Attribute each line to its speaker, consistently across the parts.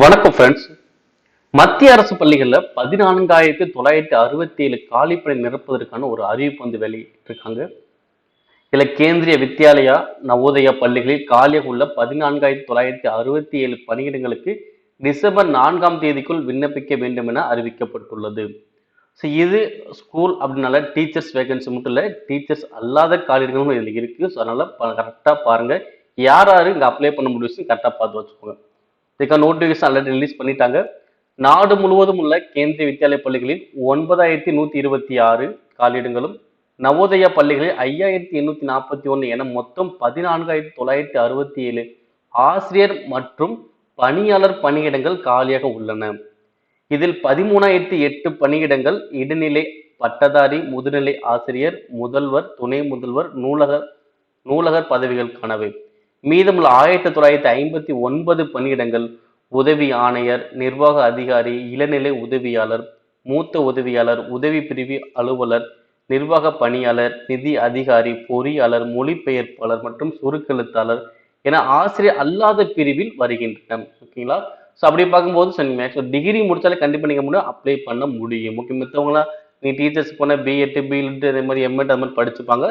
Speaker 1: வணக்கம் ஃப்ரெண்ட்ஸ். மத்திய அரசு பள்ளிகளில் 14,967 காலிப்பணி நிரப்புவதற்கான ஒரு அறிவிப்பு வந்து வெளியிட்டிருக்காங்க. இதில் கேந்திரிய வித்யாலயா நவோதயா பள்ளிகளில் காலியாக உள்ள 14,967 பணியிடங்களுக்கு டிசம்பர் 4ஆம் தேதிக்குள் விண்ணப்பிக்க வேண்டும் என அறிவிக்கப்பட்டுள்ளது. ஸோ இது ஸ்கூல் அப்படின்னால டீச்சர்ஸ் வேகன்சி மட்டும் இல்லை, டீச்சர்ஸ் அல்லாத காலியிடங்களும் இதில் இருக்குது. ஸோ அதனால் கரெக்டாக பாருங்கள், யார் யார் இங்கே அப்ளை பண்ண முடியும் கரெக்டாக பார்த்து வச்சுக்கோங்க. இதுக்கான நோட்டிஃபிகேஷன் ஆல்ரெடி ரிலீஸ் பண்ணிட்டாங்க. நாடு முழுவதும் உள்ள கேந்திரிய வித்யாலய பள்ளிகளில் 9,126 காலியிடங்களும், நவோதயா பள்ளிகளில் 5,841 என மொத்தம் 14,967 ஆசிரியர் மற்றும் பணியாளர் பணியிடங்கள் காலியாக உள்ளன. இதில் 13,008 பணியிடங்கள் இடைநிலை பட்டதாரி, முதுநிலை ஆசிரியர், முதல்வர், துணை முதல்வர், நூலகர் பதவிகளுக்கானவை. மீதமுள்ள 1959 பணியிடங்கள் உதவி ஆணையர், நிர்வாக அதிகாரி, இளநிலை உதவியாளர், மூத்த உதவியாளர், உதவி பிரிவு அலுவலர், நிர்வாக பணியாளர், நிதி அதிகாரி, பொறியாளர், மொழிபெயர்ப்பாளர் மற்றும் சுருக்கெழுத்தாளர் என ஆசிரியர் அல்லாத பிரிவில் வருகின்றன. ஓகேங்களா? ஸோ அப்படி பார்க்கும்போது மேக்ஸிமம் டிகிரி முடிச்சாலே கண்டிப்பாக நீங்கள் முடியும் அப்ளை பண்ண முடியும். ஓகே, மித்தவங்களாம் நீ டீச்சர்ஸ் போனால் பிஎட், பிஎட் அதே மாதிரி எம்எட் அது மாதிரி படிச்சுப்பாங்க.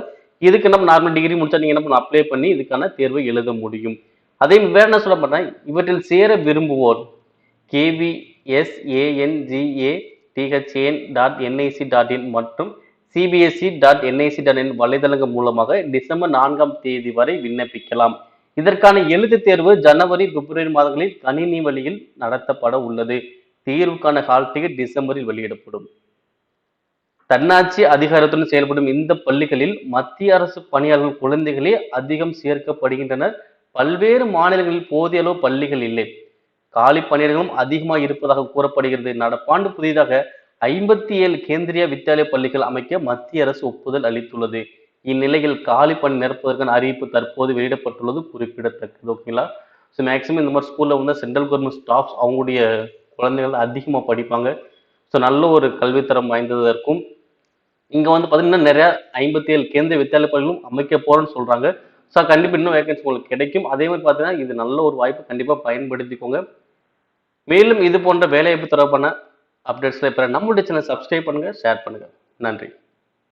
Speaker 1: இதுக்கு நம்ம நார்மல் டிகிரி முடிச்சா நீங்க என்ன பண்ண அப்ளை பண்ணி இதுக்கான தேர்வை எழுத முடியும். அதே வேற என்ன சொல்ல போறேன், இவற்றில் சேர விரும்புவோர் kvsangatathn.nic.in மற்றும் cbse.nic.in வலைதளங்கள் மூலமாக டிசம்பர் 4ஆம் தேதி வரை விண்ணப்பிக்கலாம். இதற்கான எழுத்து தேர்வு ஜனவரி, பிப்ரவரி மாதங்களில் கணினி வழியில் நடத்தப்பட உள்ளது. தேர்வுக்கான கால் டிக்கெட் டிசம்பரில் வெளியிடப்படும். தன்னாட்சி அதிகாரத்துடன் செயல்படும் இந்த பள்ளிகளில் மத்திய அரசு பணியாளர்கள் குழந்தைகளே அதிகம் சேர்க்கப்படுகின்றனர். பல்வேறு மாநிலங்களில் போதிய அளவு பள்ளிகள் இல்லை, காலி பணியிடங்களும் அதிகமாக இருப்பதாக கூறப்படுகிறது. நடப்பாண்டு புதிதாக 57 கேந்திரிய வித்யாலய பள்ளிகள் அமைக்க மத்திய அரசு ஒப்புதல் அளித்துள்ளது. இந்நிலையில் காலி பணி நிரப்புவதற்கான அறிவிப்பு தற்போது வெளியிடப்பட்டுள்ளது குறிப்பிடத்தக்கது. ஓகேங்களா? ஸோ மேக்ஸிமம் இந்த மாதிரி ஸ்கூல்ல வந்து சென்ட்ரல் கவர்மெண்ட் ஸ்டாஃப்ஸ் அவங்களுடைய குழந்தைகள் அதிகமாக படிப்பாங்க. ஸோ நல்ல ஒரு கல்வித்தரம் வாய்ந்ததாக இருக்கும். இங்க வந்து பாத்தீங்கன்னா நிறைய 57 கேந்திரிய வித்யாலய பள்ளிகளும் அமைக்க போறேன்னு சொல்றாங்க. ஸோ கண்டிப்பா இன்னும் வேகன்சி உங்களுக்கு கிடைக்கும். அதே மாதிரி பாத்தீங்கன்னா இது நல்ல ஒரு வாய்ப்பு, கண்டிப்பா பயன்படுத்திக்கோங்க. மேலும் இது போன்ற வேலைவாய்ப்பு தொடர்பான அப்டேட்ஸ்ல இப்ப நம்மளுடைய சேனல் சப்ஸ்கிரைப் பண்ணுங்க, ஷேர் பண்ணுங்க. நன்றி.